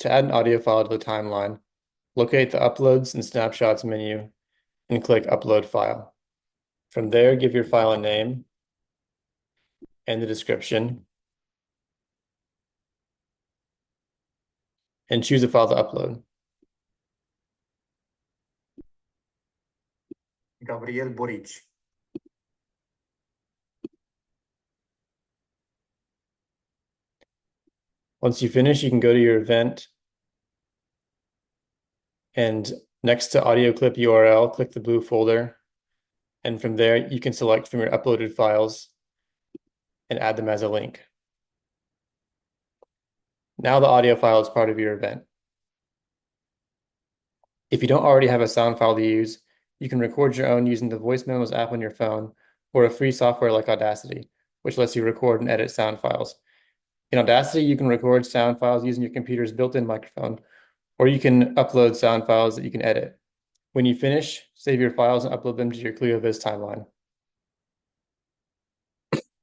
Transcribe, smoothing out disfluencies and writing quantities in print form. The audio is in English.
To add an audio file to the timeline, locate the Uploads and Snapshots menu and click Upload File. From there, give your file a name and the description, and choose a file to upload. Gabriel Boric. Once you finish, you can go to your event and next to audio clip URL, click the blue folder. And from there, you can select from your uploaded files and add them as a link. Now the audio file is part of your event. If you don't already have a sound file to use, you can record your own using the Voice Memos app on your phone or a free software like Audacity, which lets you record and edit sound files. In Audacity, you can record sound files using your computer's built-in microphone, or you can upload sound files that you can edit. When you finish, save your files and upload them to your ClioVis timeline.